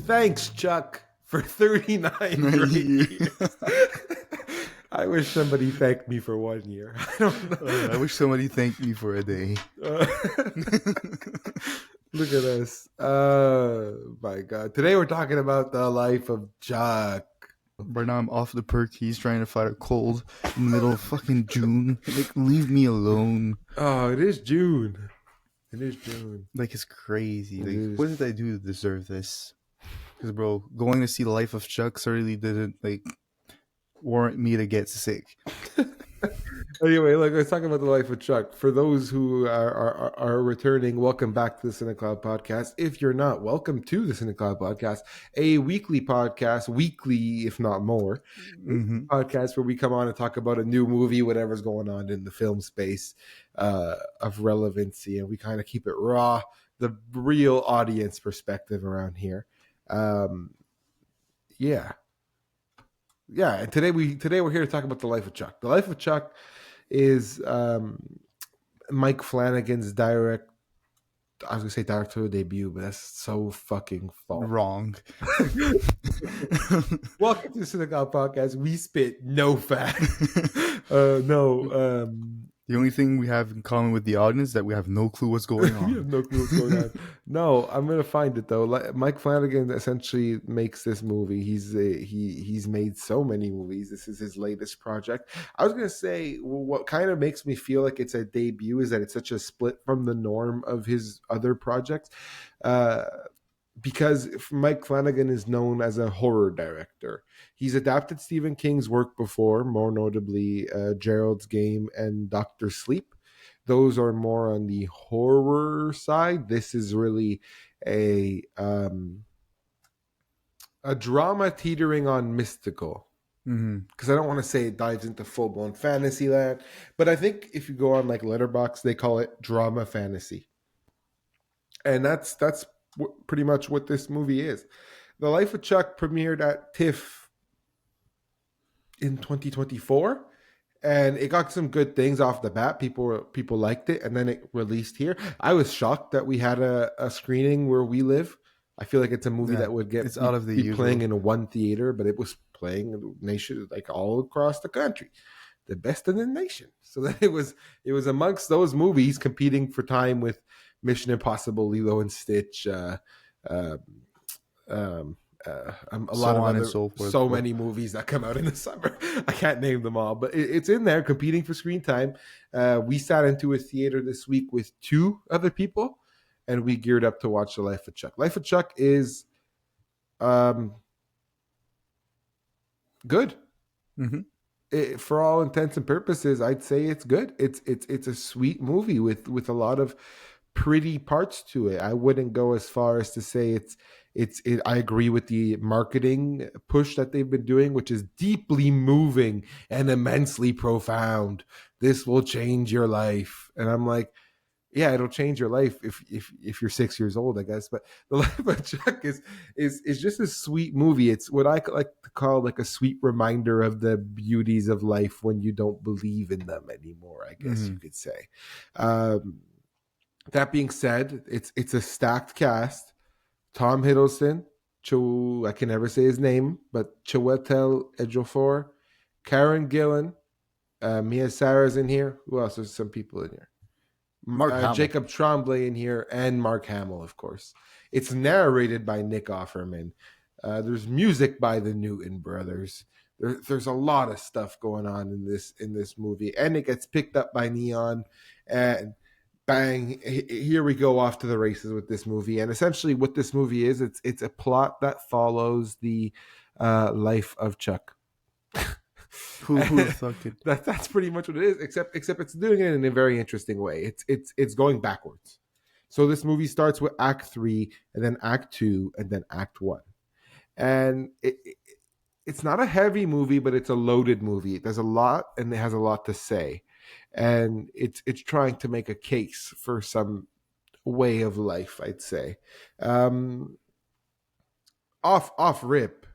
Thanks, Chuck, for 39 great years. I wish somebody thanked me for 1 year. I don't know. I wish somebody thanked me for a day. Look at us. My God. Today we're talking about the life of Chuck. Right now I'm off the perk. He's trying to fight a cold in the middle of fucking June. Like, leave me alone. Oh, it is June. It is June. Like, it's crazy. Like, what did I do to deserve this? Because, bro, going to see the life of Chuck certainly didn't, like, warrant me to get sick. Anyway, look, let's talk about the life of Chuck. For those who are returning, welcome back to the CineClwd Podcast. If you're not, welcome to the CineClwd Podcast, a weekly podcast, weekly if not more, podcast where we come on and talk about a new movie, whatever's going on in the film space of relevancy, and we kind of keep it raw, the real audience perspective around here. Yeah. And today we're here to talk about the life of Chuck. The life of Chuck is Mike Flanagan's directorial debut, but that's so fucking false. Wrong. Welcome to the CineClwd Podcast. We spit no fact. The only thing we have in common with the audience is that we have no clue what's going on. We have no clue what's going on. No, I'm gonna find it though. Mike Flanagan essentially makes this movie. He's made so many movies. This is his latest project. I was gonna say what kind of makes me feel like it's a debut is that it's such a split from the norm of his other projects. Because Mike Flanagan is known as a horror director. He's adapted Stephen King's work before, more notably Gerald's Game and Dr. Sleep. Those are more on the horror side. This is really a drama teetering on mystical. Because I don't want to say it dives into full-blown fantasy land, but I think if you go on like Letterboxd, they call it drama fantasy. And that's pretty much what this movie is. The Life of Chuck premiered at TIFF in 2024, and it got some good things off the bat. People liked it, and then it released here. I was shocked that we had a screening where we live. I feel like it's a movie that would get out of the usual. Playing in one theater, but it was playing nation like all across the country, the best in the nation. So that it was amongst those movies competing for time with Mission Impossible, Lilo and Stitch, a lot of other, so many movies that come out in the summer. I can't name them all, but it's in there competing for screen time. We sat into a theater this week with 2 other people, and we geared up to watch The Life of Chuck. Life of Chuck is good. For all intents and purposes, I'd say it's good. It's a sweet movie with a lot of pretty parts to it. I wouldn't go as far as to say it's I agree with the marketing push that they've been doing, which is deeply moving and immensely profound. This will change your life. And I'm like, yeah, it'll change your life if you're 6 years old, I guess. But The Life of Chuck is just a sweet movie. It's what I like to call like a sweet reminder of the beauties of life when you don't believe in them anymore, I guess you could say. That being said, it's a stacked cast. Tom Hiddleston, I can never say his name, but Chiwetel Ejiofor, Karen Gillan, Mia Sara's in here. Who else? There's some people in here. Jacob Tremblay in here, and Mark Hamill, of course. It's narrated by Nick Offerman. There's music by the Newton brothers. There's a lot of stuff going on in this movie, and it gets picked up by Neon, and bang, here we go off to the races with this movie. And essentially what this movie is, it's a plot that follows the life of Chuck. Who thought it? That's pretty much what it is, except it's doing it in a very interesting way. It's going backwards. So this movie starts with Act 3, and then Act 2, and then Act 1. And it's not a heavy movie, but it's a loaded movie. It does a lot, and it has a lot to say. And it's trying to make a case for some way of life, I'd say. Off rip,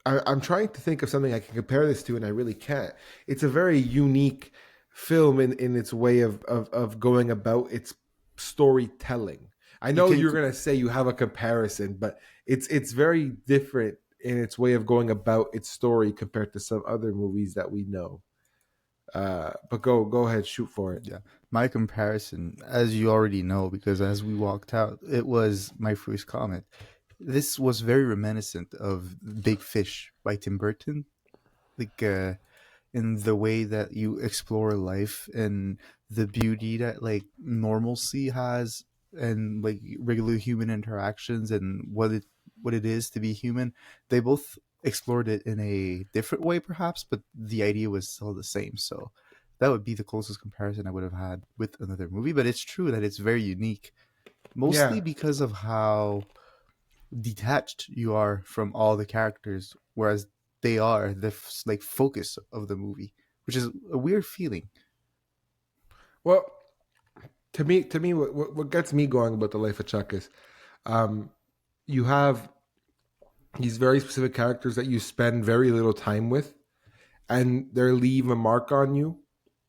I'm trying to think of something I can compare this to, and I really can't. It's a very unique film in its way of going about its storytelling. I You know can you're gonna say you have a comparison, but it's very different in its way of going about its story compared to some other movies that we know. But go ahead, shoot for it. Yeah. My comparison, as you already know, because as we walked out, it was my first comment. This was very reminiscent of Big Fish by Tim Burton. Like, in the way that you explore life and the beauty that like normalcy has, and like regular human interactions, and what it is to be human. They both explored it in a different way perhaps, but the idea was still the same. So that would be the closest comparison I would have had with another movie. But it's true that it's very unique, mostly Yeah. because of how detached you are from all the characters, whereas they are the like focus of the movie, which is a weird feeling. Well, to me, what gets me going about the life of Chuck is, um, you have these very specific characters that you spend very little time with, and they leave a mark on you.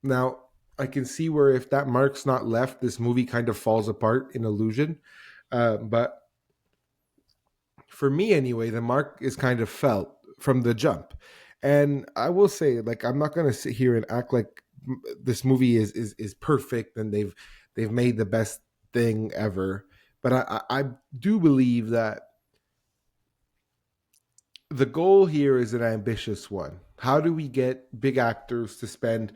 Now, I can see where if that mark's not left, this movie kind of falls apart in illusion. But for me, anyway, the mark is kind of felt from the jump. And I will say, like, I'm not going to sit here and act like this movie is perfect and they've made the best thing ever. But I do believe that the goal here is an ambitious one. How do we get big actors to spend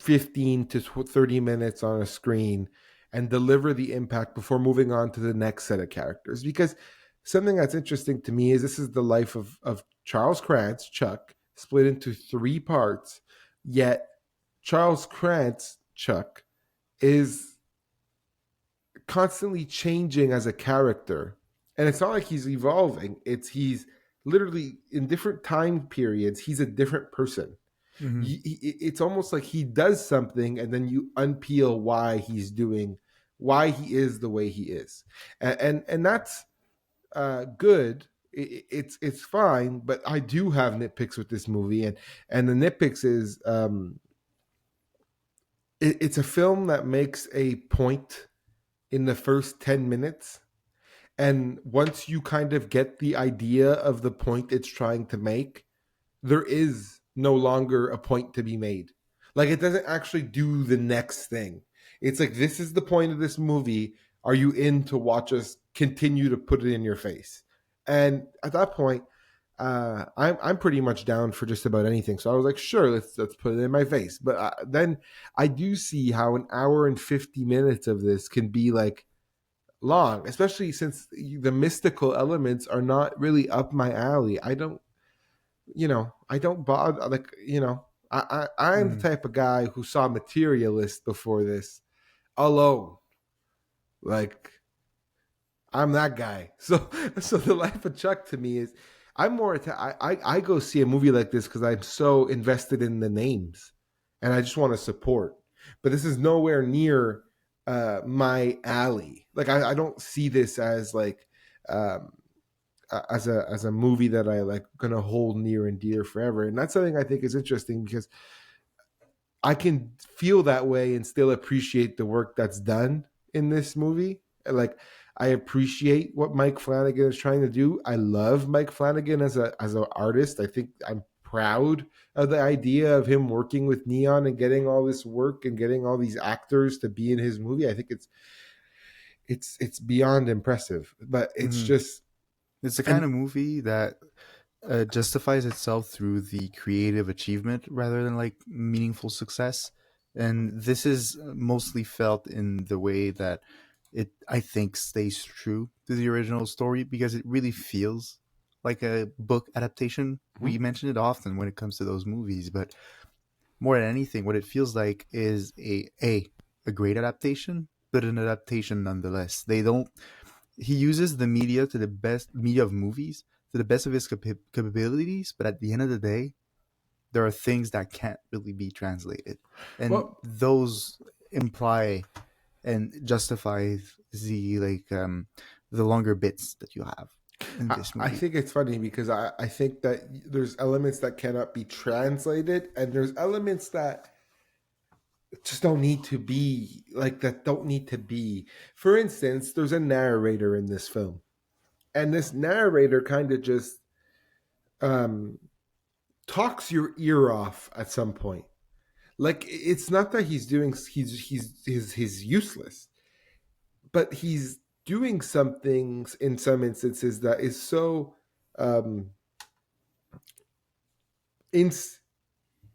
15 to 30 minutes on a screen and deliver the impact before moving on to the next set of characters? Because something that's interesting to me is this is the life of Charles Krantz, Chuck, split into three parts, yet Charles Krantz, Chuck, is constantly changing as a character. And it's not like he's evolving, it's he's literally in different time periods, he's a different person. Mm-hmm. It's almost like he does something and then you unpeel why he's doing, why he is the way he is. And that's good. It's fine, but I do have nitpicks with this movie, and the nitpicks is it's a film that makes a point in the first 10 minutes, and once you kind of get the idea of the point it's trying to make, there is no longer a point to be made. Like, it doesn't actually do the next thing. It's like, this is the point of this movie. Are you in to watch us continue to put it in your face? And at that point, I'm pretty much down for just about anything. So I was like, sure, let's put it in my face. But then I do see how an hour and 50 minutes of this can be like long, especially since the mystical elements are not really up my alley. I don't bother, like, I'm the Mm. type of guy who saw Materialist before this alone. Like, I'm that guy. So the life of Chuck to me is, I'm more I go see a movie like this because I'm so invested in the names and I just want to support. But this is nowhere near my alley. Like, I don't see this as like um, as a movie that I like gonna hold near and dear forever. And that's something I think is interesting because I can feel that way and still appreciate the work that's done in this movie. Like, I appreciate what Mike Flanagan is trying to do. I love Mike Flanagan as an artist. I think I'm proud of the idea of him working with Neon and getting all this work and getting all these actors to be in his movie. I think it's beyond impressive. But it's Mm-hmm. just, It's the kind and of movie that justifies itself through the creative achievement rather than like meaningful success. And this is mostly felt in the way that it, I think, stays true to the original story because it really feels like a book adaptation. We mention it often when it comes to those movies, but more than anything, what it feels like is a great adaptation, but an adaptation nonetheless. They don't. He uses the media to the best media of movies to the best of his capabilities, but at the end of the day, there are things that can't really be translated, and well, those imply and justify the longer bits that you have in this I movie. think it's funny because I think that there's elements that cannot be translated, and there's elements that just don't need to be like that don't need to be. For instance, there's a narrator in this film, and this narrator kind of just um, talks your ear off at some point. Like it's not that he's useless, but he's doing some things in some instances that is so um, in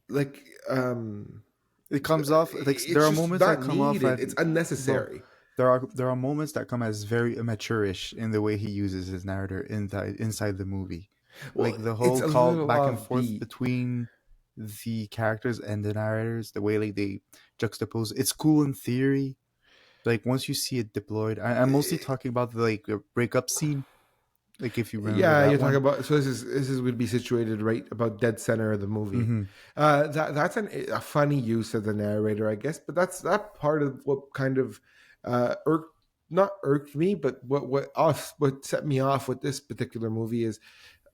like It comes off like there it's are just moments that not come off needed. at It's well, unnecessary. there are moments that come as very immature-ish in the way he uses his narrator inside the movie. Well, Like the it's whole a call little back and forth offbeat. between the characters and the narrators, the way like they juxtapose. It's cool in theory. Like once you see it deployed, I'm mostly talking about the like the breakup scene. Like if you remember Yeah, you're that talking one. about. So this is would be situated right about dead center of the movie. Mm-hmm. That's a funny use of the narrator, I guess. But that's that part of what kind of irked not irked me, but what set me off with this particular movie is.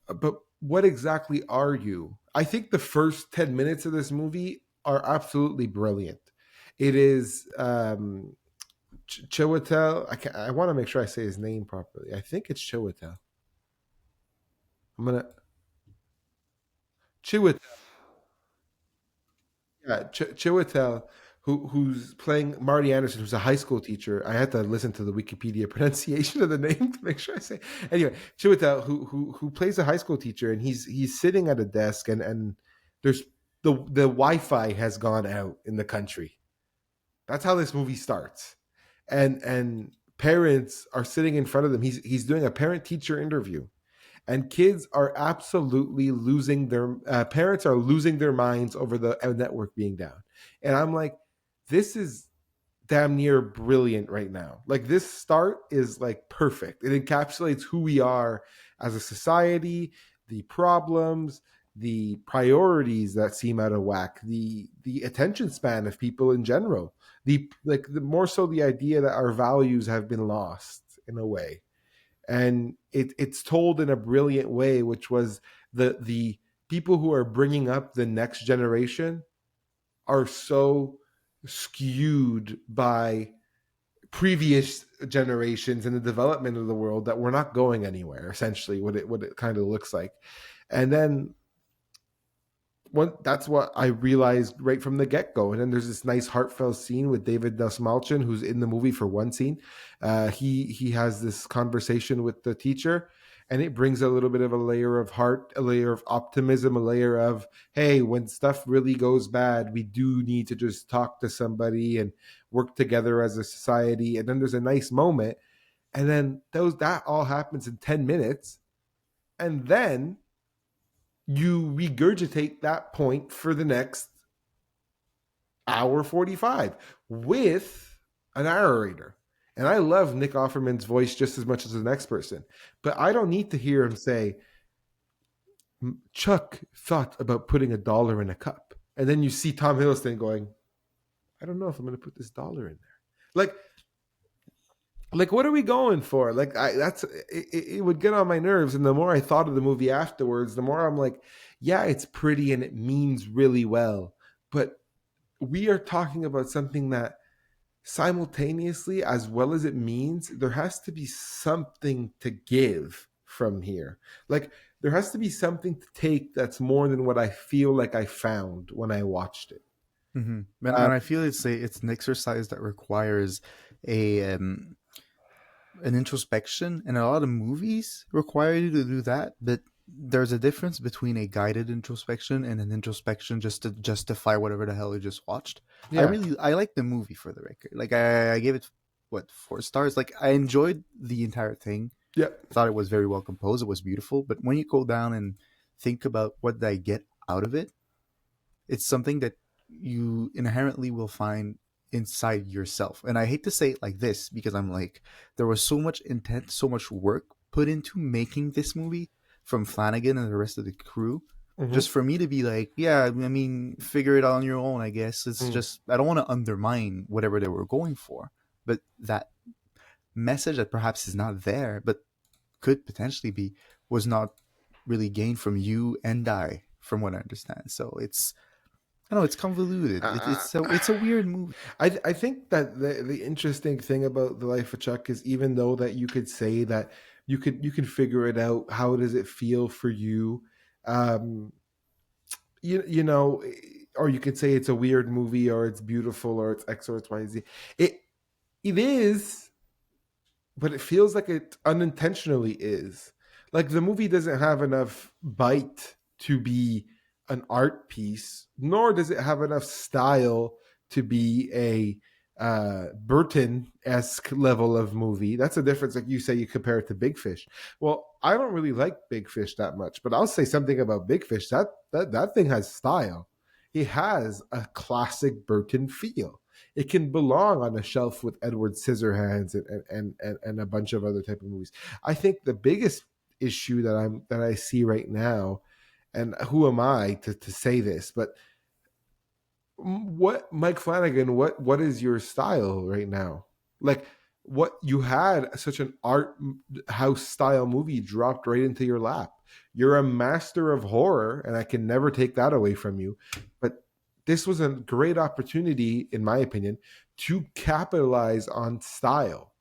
But what exactly are you? I think the first 10 minutes of this movie are absolutely brilliant. It is Chiwetel. I want to make sure I say his name properly. I think it's Chiwetel. I'm gonna Chiwetel. Yeah, Chiwetel, who's playing Marty Anderson, who's a high school teacher. I had to listen to the Wikipedia pronunciation of the name to make sure I say. Anyway, Chiwetel, who plays a high school teacher, and he's sitting at a desk, and there's the Wi-Fi has gone out in the country. That's how this movie starts, and parents are sitting in front of them. He's doing a parent teacher interview, and kids are absolutely losing their parents are losing their minds over the network being down. And I'm like, this is damn near brilliant right now. Like this start is like perfect. It encapsulates who we are as a society, the problems, the priorities that seem out of whack, the attention span of people in general, the more so the idea that our values have been lost in a way. And it's told in a brilliant way, which was the people who are bringing up the next generation are so skewed by previous generations and the development of the world that we're not going anywhere. Essentially, what it kind of looks like. And then that's what I realized right from the get go. And then there's this nice heartfelt scene with David Dastmalchian, who's in the movie for one scene. He has this conversation with the teacher, and it brings a little bit of a layer of heart, a layer of optimism, a layer of, hey, when stuff really goes bad, we do need to just talk to somebody and work together as a society. And then there's a nice moment, and then that all happens in 10 minutes, and then you regurgitate that point for the next hour 45 with a narrator. And I love Nick Offerman's voice just as much as the next person, but I don't need to hear him say, Chuck thought about putting $1 in a cup. And then you see Tom Hiddleston going, I don't know if I'm going to put this dollar in there. Like what are we going for? Like it would get on my nerves. And the more I thought of the movie afterwards, the more I'm like, yeah, it's pretty and it means really well, but we are talking about something that simultaneously, as well as it means, there has to be something to give from here. Like there has to be something to take that's more than what I feel like I found when I watched it. Mm-hmm. Uh, And I feel it's an exercise that requires a an introspection, and a lot of movies require you to do that. But there's a difference between a guided introspection and an introspection just to justify whatever the hell you just watched. yeah, I like the movie, for the record. Like I gave it what 4 stars. Like I enjoyed the entire thing. yeah. Thought it was very well composed. It was beautiful. But when you go down and think about what did I get out of it, it's something that you inherently will find inside yourself. And I hate to say it like this because I'm like, there was so much intent, so much work put into making this movie from Flanagan and the rest of the crew. Mm-hmm. Just for me to be like, yeah, I mean, figure it out on your own, I guess. It's just, I don't want to undermine whatever they were going for. But that message that perhaps is not there, but could potentially be, was not really gained from you and I, from what I understand. So I know it's convoluted. It's a weird movie. I think that the interesting thing about the life of Chuck is, even though that you could say that you can figure it out, how does it feel for you, um, you know, or you could say it's a weird movie, or it's beautiful, or it's X or it's Y Z. It is, but it feels like it unintentionally is. Like the movie doesn't have enough bite to be an art piece, nor does it have enough style to be a Burton-esque level of movie. That's a difference. Like you say, you compare it to Big Fish. Well, I don't really like Big Fish that much, but I'll say something about Big Fish. That thing has style. It has a classic Burton feel. It can belong on a shelf with Edward Scissorhands and a bunch of other type of movies. I think the biggest issue that I see right now, and who am I to say this, but what Mike Flanagan, what is your style right now? Like, what you had such an art house style movie dropped right into your lap. You're a master of horror, and I can never take that away from you. But this was a great opportunity, in my opinion, to capitalize on style.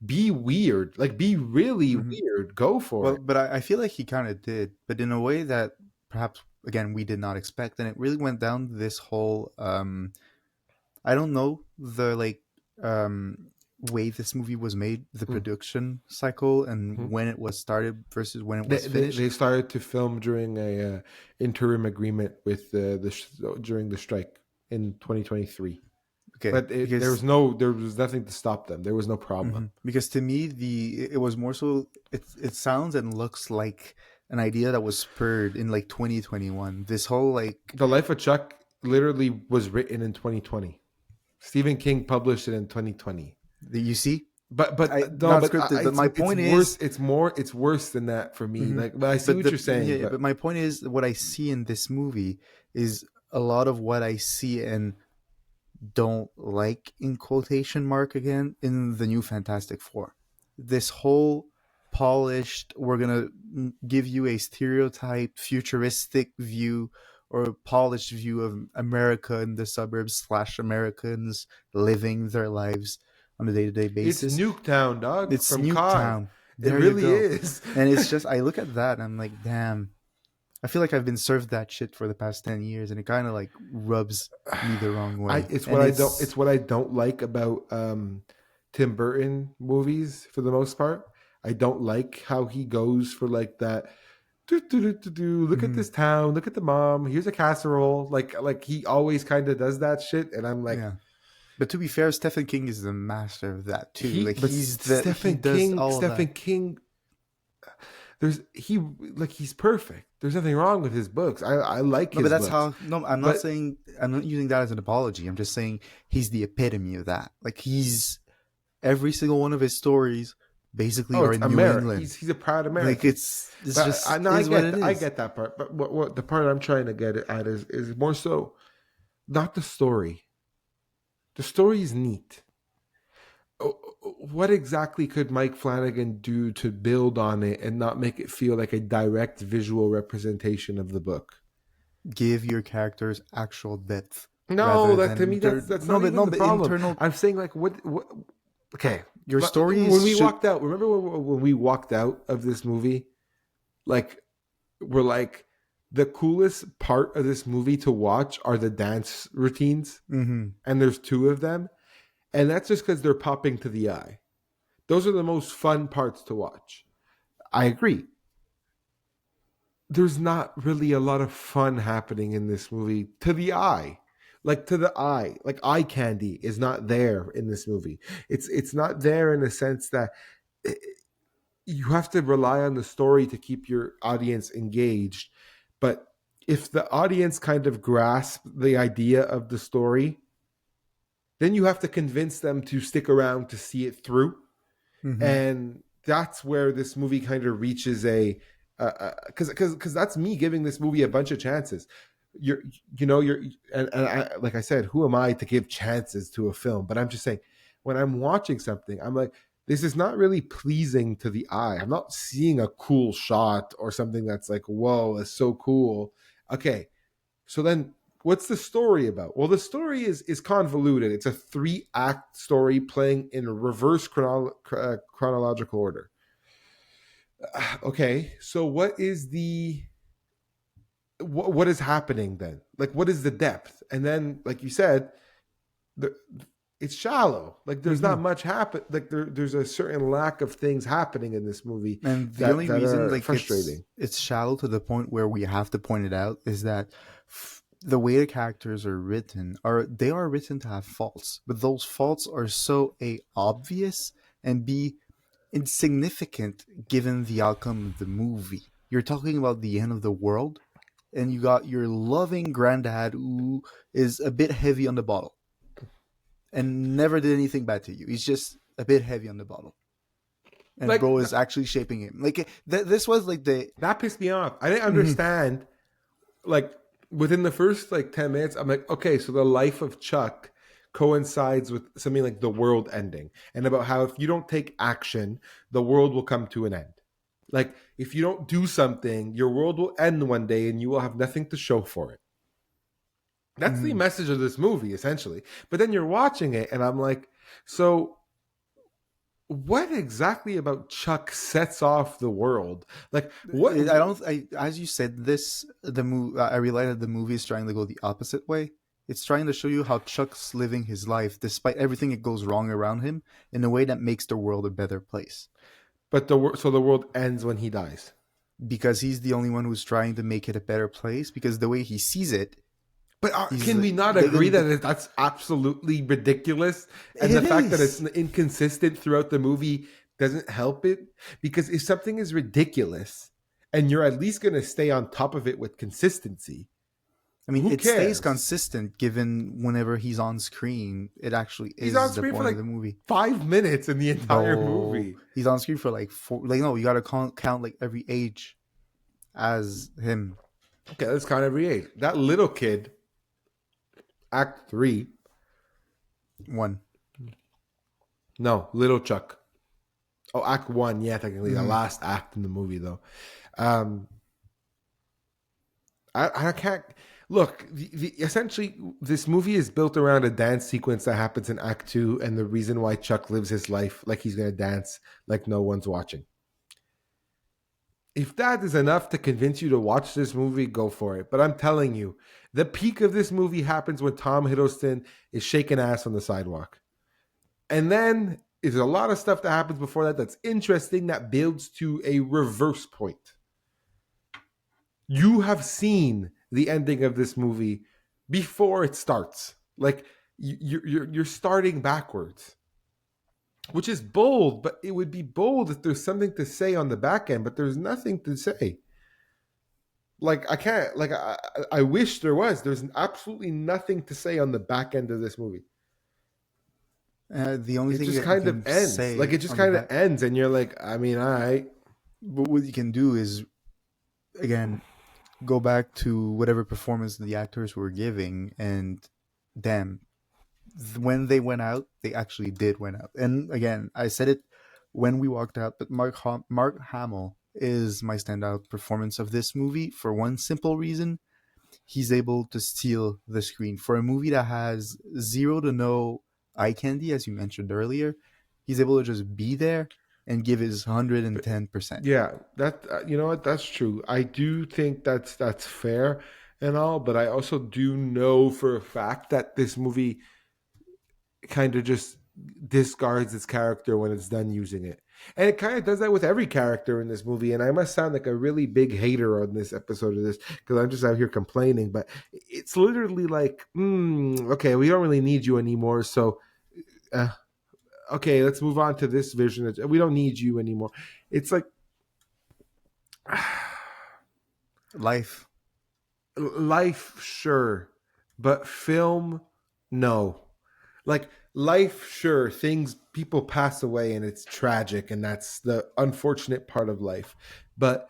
Be weird, like be really Mhm. weird. Go for Well, it. but I feel like he kind of did, but in a way that perhaps again we did not expect, and it really went down this whole I don't know the um way this movie was made, the Mm-hmm. production cycle, and when it was started versus when it They, was they, finished. they started to film during a interim agreement with during the strike in 2023, Okay, but because there was nothing to stop them. There was no problem. because to me it was more so it sounds and looks like an idea that was spurred in like 2021. This whole like The Life of Chuck literally was written in 2020. Stephen King published it in 2020. you see, But I no, not but scripted, but my it's point worse. is It's worse than that for me. mhm. Like, but I see what you're saying. But my point is what I see in this movie is a lot of what I see and don't like in quotation mark again in the new Fantastic Four. This whole polished, we're gonna give you a stereotyped futuristic view or a polished view of America in the suburbs slash Americans living their lives on a day to day It's basis. Nuketown, dog, It's from Kai. Nuketown. It There you really go. is. And it's just I look at that and I'm like, damn, I feel like I've been served that shit for the past 10 years and it kind of like rubs me the wrong way. And It's what I don't like about Tim Burton movies for the most part. I don't like how he goes for like that. Look at Mhm. this town. Look at the mom. Here's a casserole. Like he always kind of does that shit, and I'm like, Yeah. But to be fair, Stephen King is the master of that too. Like he does all of Stephen that. King. He's perfect. There's nothing wrong with his books. I like No, but his that's books, how. No, I'm not but saying. I'm not using that as an apology. I'm just saying he's the epitome of that. Like he's every single one of his stories basically oh, are it's in New America. England. He's a proud Like American. it's But just no, is what it I is. get that part. But what the part I'm trying to get at is more so not the story. The story is neat. What exactly could Mike Flanagan do to build on it and not make it feel like a direct visual representation of the book? Give your characters actual depth No, rather that to than me that's no, not but even no, the but problem. internal. I'm saying like what okay. Your When stories we should. walked out, remember when we walked out of this movie? Like we're like the coolest part of this movie to watch are the dance routines, Mhm. and there's two of them, and that's just because they're popping to the eye. Those are the most fun parts to watch. I agree. There's not really a lot of fun happening in this movie to the eye. Like to the eye, like eye candy is not there in this movie. It's not there in the sense that you have to rely on the story to keep your audience engaged. But if the audience kind of grasp the idea of the story, then you have to convince them to stick around to see it through. Mhm. And that's where this movie kind of reaches a because that's me giving this movie a bunch of chances. You're you're and I, like I said, who am I to give chances to a film? But I'm just saying, when I'm watching something, I'm like, this is not really pleasing to the eye. I'm not seeing a cool shot or something that's like, whoa, it's so cool. Okay, so then what's the story about? Well, the story is convoluted. It's a 3-act story playing in reverse chronological order. Okay, so what is happening then? Like, what is the depth? And then, like you said, the, it's shallow. Like, there's not much happen. Like, there's a certain lack of things happening in this movie, And the that only reason, are like, frustrating. it's shallow to the point where we have to point it out is that the way the characters are written they are written to have faults, but those faults are so obvious and b insignificant given the outcome of the movie. You're talking about the end of the world, and you got your loving granddad who is a bit heavy on the bottle and never did anything bad to you. He's just a bit heavy on the bottle. And Like, bro is actually shaping him. Like, this was like that pissed me off. I didn't understand. Like, within the first like 10 minutes, I'm like, okay, so the life of Chuck coincides with something like the world ending, and about how if you don't take action, the world will come to an end. Like, if you don't do something, your world will end one day and you will have nothing to show for it. That's the message of this movie, essentially. But then you're watching it, and I'm like, so what exactly about Chuck sets off the world? Like, what? as you said this, I realized that the movie is trying to go the opposite way. It's trying to show you how Chuck's living his life despite everything that goes wrong around him in a way that makes the world a better place. But the world ends when he dies. Because he's the only one who's trying to make it a better place, because the way he sees it. But can we not agree that that's absolutely ridiculous? And the fact that it's inconsistent throughout the movie doesn't help it? Because if something is ridiculous and you're at least going to stay on top of it with consistency, I mean, it cares? stays consistent given whenever he's on screen. It actually is on screen the point of the movie. 5 minutes in the entire movie. He's on screen for like 4. Like, no, you got to count like every age as him. Okay, let's count every age. That little kid, Act 3. 1. No, Little Chuck. Oh, Act 1. Yeah, technically the last act in the movie, though. I can't look. Essentially, this movie is built around a dance sequence that happens in Act 2, and the reason why Chuck lives his life like he's going to dance like no one's watching. If that is enough to convince you to watch this movie, go for it. But I'm telling you, the peak of this movie happens when Tom Hiddleston is shaking ass on the sidewalk. And then there's a lot of stuff that happens before that that's interesting, that builds to a reverse point. You have seen the ending of this movie before it starts. Like, you're starting backwards. Which is bold, but it would be bold if there's something to say on the back end, but there's nothing to say. Like, I can't, like, I wish there was. There's absolutely nothing to say on the back end of this movie. The only thing just kind of ends. Like, it just kind of ends, and you're like, I mean, all right. But what you can do is, again, go back to whatever performance the actors were giving, and damn, when they went out, they actually did went out. And again, I said it when we walked out, but Mark Hamill is my standout performance of this movie for one simple reason. He's able to steal the screen for a movie that has zero to no eye candy, as you mentioned earlier. He's able to just be there and give his 110%. Yeah, that you know what, that's true. I do think that's fair and all, but I also do know for a fact that this movie kind of just discards its character when it's done using it. And it kind of does that with every character in this movie. And I must sound like a really big hater on this episode of this because I'm just out here complaining, but it's literally like, okay, we don't really need you anymore. So, okay, let's move on to this vision. We don't need you anymore. It's like life, sure, but film, no. Like, life, sure, people pass away and it's tragic, and that's the unfortunate part of life. But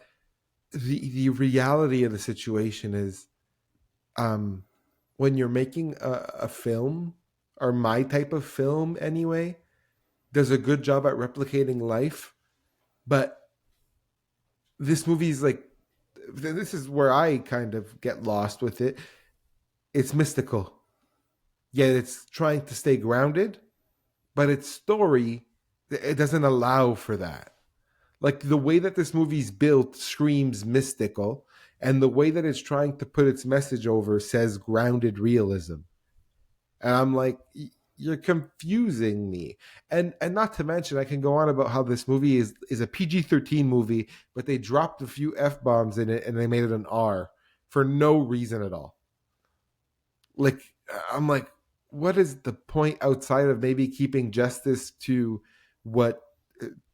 the reality of the situation is, when you're making a film, or my type of film anyway, does a good job at replicating life. But this movie's like, this is where I kind of get lost with it. it's mystical, yet it's trying to stay grounded, but its story, it doesn't allow for that. Like the way that this movie's built screams mystical, and the way that it's trying to put its message over says grounded realism. And I'm like, you're confusing me. And not to mention, I can go on about how this movie is a PG-13 movie, but they dropped a few F-bombs in it and they made it an R for no reason at all. Like, I'm like, what is the point outside of maybe keeping justice to what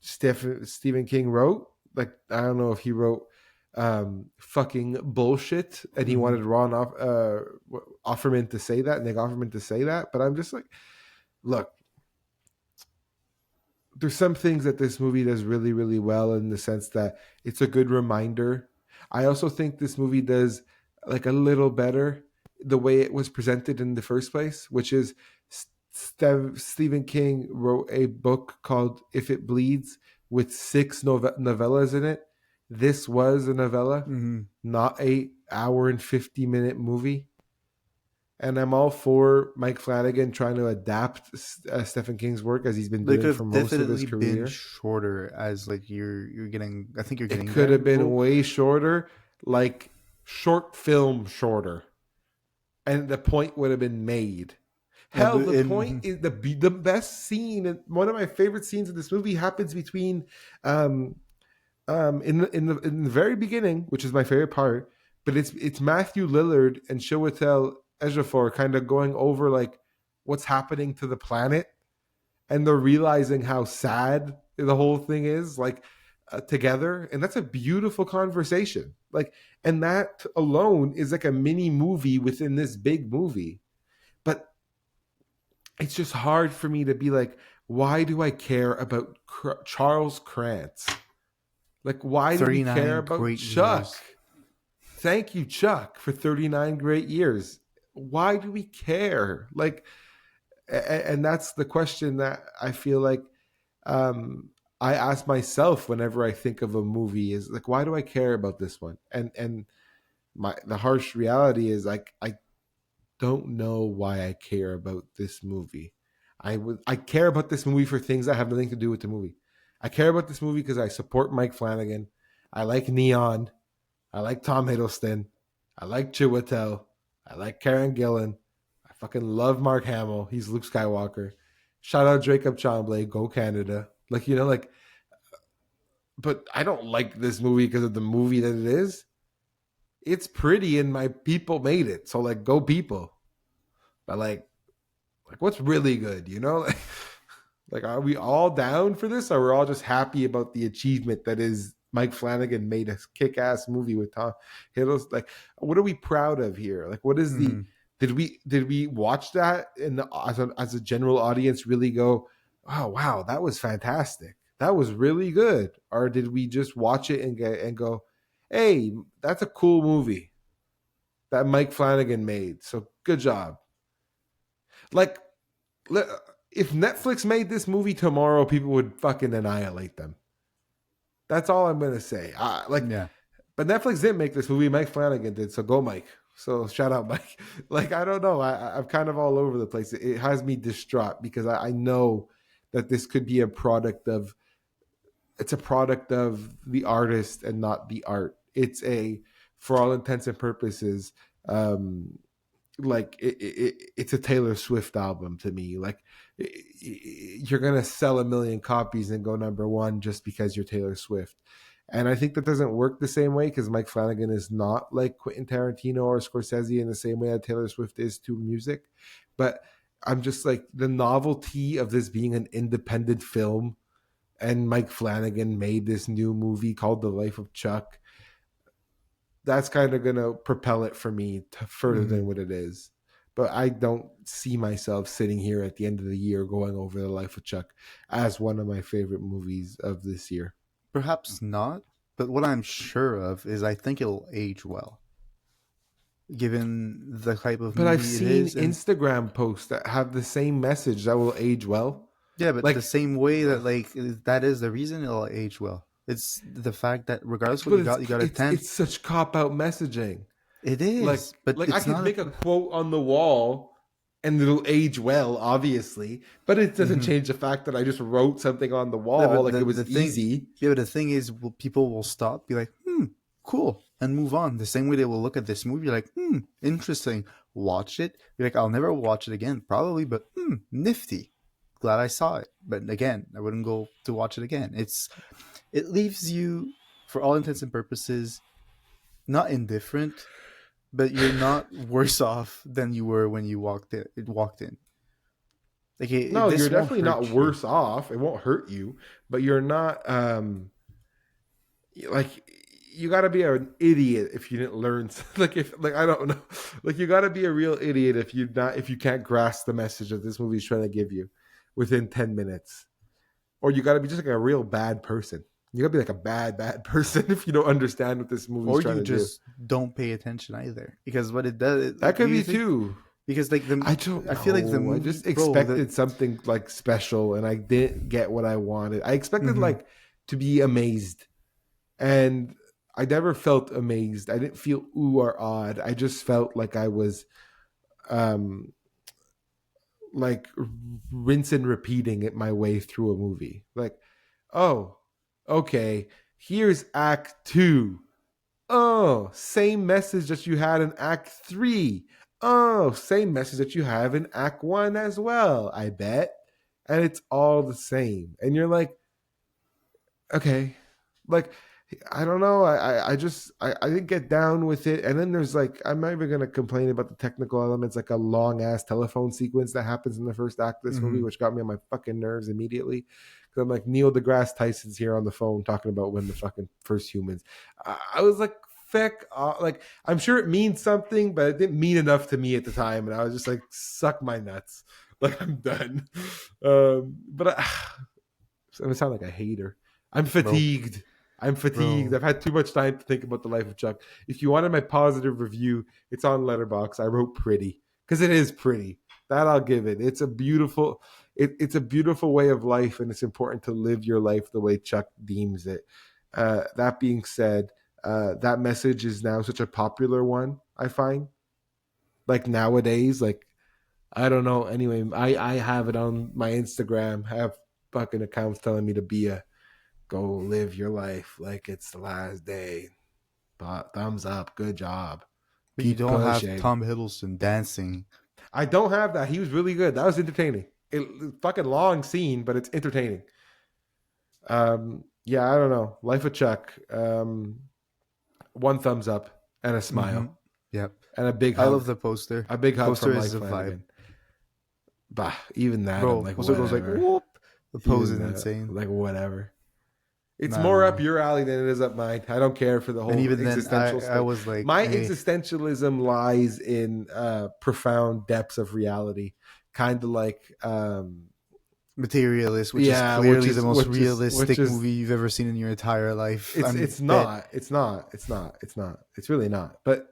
Stephen King wrote? Like, I don't know if he wrote fucking bullshit and he wanted Ron Offerman to say that, Nick Offerman to say that, but I'm just like, look, there's some things that this movie does really, really well in the sense that it's a good reminder. I also think this movie does like a little better the way it was presented in the first place, which is Stephen King wrote a book called If It Bleeds with 6 novellas in it. This was a novella, not a hour and 50-minute movie. And I'm all for Mike Flanagan trying to adapt Stephen King's work as he's been doing for most of his career. Been shorter, as like you're getting. I think you're getting. It could have been way shorter, like short film shorter, and the point would have been made. Hell, the point is the best scene, and one of my favorite scenes in this movie happens between, in the very beginning, which is my favorite part. But it's Matthew Lillard and Chiwetel Ejiofor kind of going over like what's happening to the planet, and they're realizing how sad the whole thing is, like together, and that's a beautiful conversation. Like, and that alone is like a mini movie within this big movie. But it's just hard for me to be like, why do I care about Charles Krantz? Like, why do we care about Chuck? Years. Thank you, Chuck, for 39 great years. Why do we care? Like, and that's the question that I feel like I ask myself whenever I think of a movie is like, why do I care about this one? And the harsh reality is like, I don't know why I care about this movie. I care about this movie for things that have nothing to do with the movie. I care about this movie because I support Mike Flanagan. I like Neon. I like Tom Hiddleston. I like Chiwetel. I like Karen Gillan. I fucking love Mark Hamill. He's Luke Skywalker. Shout out Jacob Tremblay. Go Canada. Like, you know, like, but I don't like this movie because of the movie that it is. It's pretty and my people made it. So, like, go people. But, like what's really good, you know? Like, are we all down for this? Or we're all just happy about the achievement that is Mike Flanagan made a kick-ass movie with Tom Hiddleston? Like, what are we proud of here? Like, what is the... Did we watch that as a general audience really go, oh, wow, that was fantastic. That was really good. Or did we just watch it and go, hey, that's a cool movie that Mike Flanagan made. So good job. Like, if Netflix made this movie tomorrow, people would fucking annihilate them. That's all I'm going to say. But Netflix didn't make this movie. Mike Flanagan did. So go, Mike. So shout out, Mike. Like, I don't know. I'm kind of all over the place. It has me distraught because I know that this could be a product of the artist and not the art. It's for all intents and purposes, like it's a Taylor Swift album to me. Like, you're going to sell 1 million copies and go number one just because you're Taylor Swift. And I think that doesn't work the same way because Mike Flanagan is not like Quentin Tarantino or Scorsese in the same way that Taylor Swift is to music. But I'm just like, the novelty of this being an independent film and Mike Flanagan made this new movie called The Life of Chuck, that's kind of going to propel it for me to further than what it is. But I don't see myself sitting here at the end of the year going over The Life of Chuck as one of my favorite movies of this year. Perhaps not, but what I'm sure of is I think it'll age well, given the type of movie it is. But I've seen Instagram posts that have the same message that will age well. Yeah, but like, the same way that that is the reason it'll age well. It's the fact that regardless of what you got a 10. It's such cop-out messaging. It Like is, but I it's could not. make a quote on the wall and it'll age well, obviously, but it doesn't Mhm. change the fact that I just wrote something on the Yeah, wall. but Like, it the was thing, easy. yeah, but the thing is, people will stop, be like, cool, and move on. The same way they will look at this movie, like, interesting, watch it, be like, I'll never watch it again, probably, but nifty. Glad I saw it, but again, I wouldn't go to watch it again. It leaves you, for all intents and purposes, not indifferent, but you're not worse off than you were when you walked in. It walked in. Like No, you're this won't definitely not hurt you. worse off. It won't hurt you, but you're not like, you got to be an idiot if you didn't learn. Like, if, like, I don't know, like, you got to be a real idiot if you can't grasp the message that this movie's trying to give you within 10 minutes, or you got to be just like a real bad person. You got to be like a bad person if you don't understand what this movie's Or trying you to do. just don't pay attention either, because what it does, That could do you be think? too. Because like I don't I feel like the know. I movie, just bro. expected something like special, and I didn't get what I wanted. I expected Mhm. like to be amazed, and I never felt amazed. I didn't feel ooh or odd. I just felt like I was um like rinse and repeating it my way through a movie. Like, oh, okay, here's act 2. Oh, same message that you had in Act 3. Oh, same message that you have in Act 1 as well, I bet. And it's all the same. And you're like, okay. Like, I don't know. I just, I didn't get down with it. And then there's like, I'm not even going to complain about the technical elements, like a long ass telephone sequence that happens in the first act of this movie, Mhm. which got me on my fucking nerves immediately. Because I'm like, Neil deGrasse Tyson's here on the phone talking about when the fucking first humans. I was like, feck off. Like, I'm sure it means something, but it didn't mean enough to me at the time. And I was just like, suck my nuts. Like, I'm done. But I sound like a hater. I'm Bro, fatigued. I'm fatigued. bro. I've had too much time to think about the life of Chuck. If you wanted my positive review, it's on Letterboxd. I wrote pretty because it is pretty. That I'll give it. It's a beautiful. It's a beautiful way of life, and it's important to live your life the way Chuck deems it. That being said, that message is now such a popular one. I find, like, nowadays, like, I don't know. Anyway, I have it on my Instagram. I have fucking accounts telling me to be a go live your life like it's the last day. But thumbs up, good job. But you Keep don't have pushing. Tom Hiddleston dancing. I don't have that. He was really good. That was entertaining. Fucking long scene, but it's entertaining. Yeah, I don't know. Life of Chuck. One thumbs up and a Mm-hmm. smile Yep. and a big I love hug. the poster. A big hug Poster from Mike is a vibe, Flanagan. Bah, even that, I'm bro. like, Poster goes like whatever. whoop. The pose Even is that, insane. like, whatever. It's more up Nah. your alley than it is up mine. I don't care for the And whole even then, existential I space. was like, My hey, existentialism lies in profound depths of reality, kind of like, Materialist, which is yeah, which clearly the is most which is which realistic is movie you've ever seen in your entire life. it's Bet. not it's not it's not it's not it's really not. But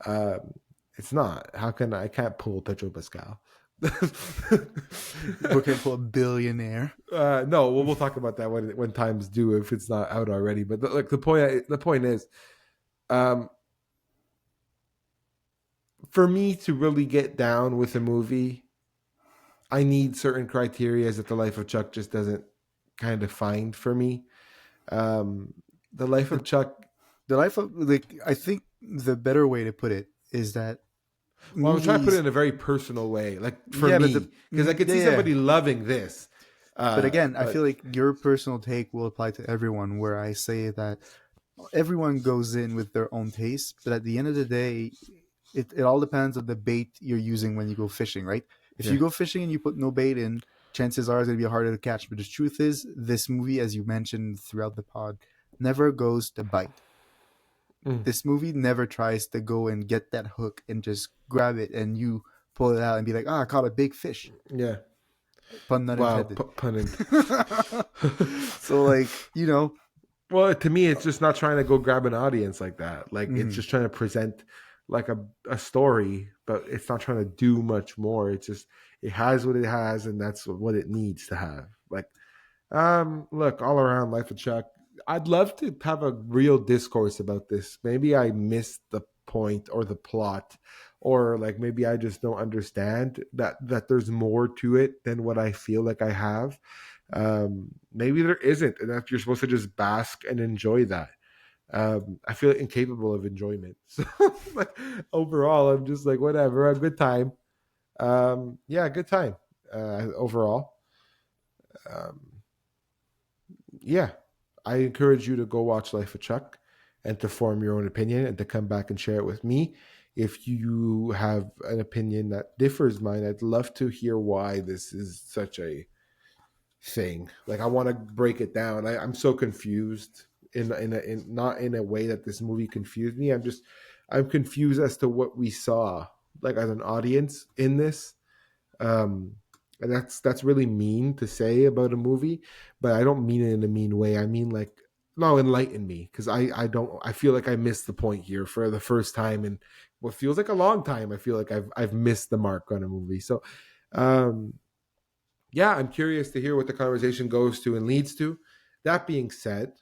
um, it's not. How can I can't pull Pedro Pascal? Book can pull a billionaire. No, we'll talk about that when times due, if it's not out already. But like, the point is, um, for me to really get down with a movie, I need certain criteria that the Life of Chuck just doesn't kind of find for me. Um, the Life of The, Chuck. the life of, like, I think the better way to put it is that Well, I'm trying to put it movies. in a very personal way, like for Yeah, but me, because I could see yeah. somebody loving this. But again, I But feel like your personal take will apply to everyone. Where I say that everyone goes in with their own taste, but at the end of the day, it all depends on the bait you're using when you go fishing, right? If yeah, you go fishing and you put no bait in, chances are it's going to be harder to catch. But the truth is, this movie, as you mentioned throughout the pod, never goes to bite. mm, This movie never tries to go and get that hook and just grab it and you pull it out and be like, I caught a big fish. yeah. Pun not Wow, intended. pun intended. So, like, Well, to me, it's just not trying to go grab an audience like that. Like, it's mhm. just trying to present like a story, but it's not trying to do much more. It's just, it has what it has, and that's what it needs to have. Like, look, all around, Life of Chuck. I'd love to have a real discourse about this. Maybe I missed the point or the plot, or like maybe I just don't understand that there's more to it than what I feel like I have. Maybe there isn't, and that you're supposed to just bask and enjoy that. I feel incapable of enjoyment. So like overall, I'm just like whatever, a good time. Yeah, good time. Overall, um, yeah, I encourage you to go watch Life of Chuck and to form your own opinion and to come back and share it with me. If you have an opinion that differs mine, I'd love to hear why this is such a thing. Like I want to break it down. I'm so confused in not in a way that this movie confused me. I'm confused as to what we saw like as an audience in this. Um, and that's really mean to say about a movie, but I don't mean it in a mean way. I mean like no, enlighten me because I don't I feel like I missed the point here for the first time in what feels like a long time. I feel like I've missed the mark on a movie. So um yeah, I'm curious to hear what the conversation goes to and leads to. That being said,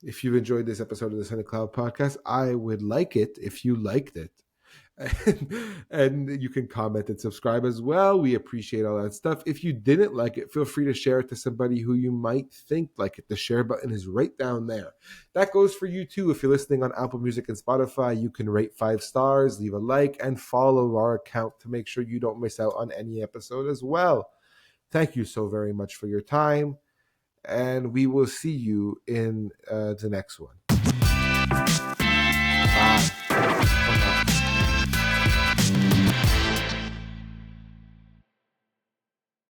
if you've enjoyed this episode of the CineClwd Podcast, I would like it if you liked it. And you can comment and subscribe as well. We appreciate all that stuff. If you didn't like it, feel free to share it to somebody who you might think like it. The share button is right down there. That goes for you too. If you're listening on Apple Music and Spotify, you can rate 5 stars, leave a like, and follow our account to make sure you don't miss out on any episode as well. Thank you so very much for your time, and we will see you in the next one. Bye. Bye.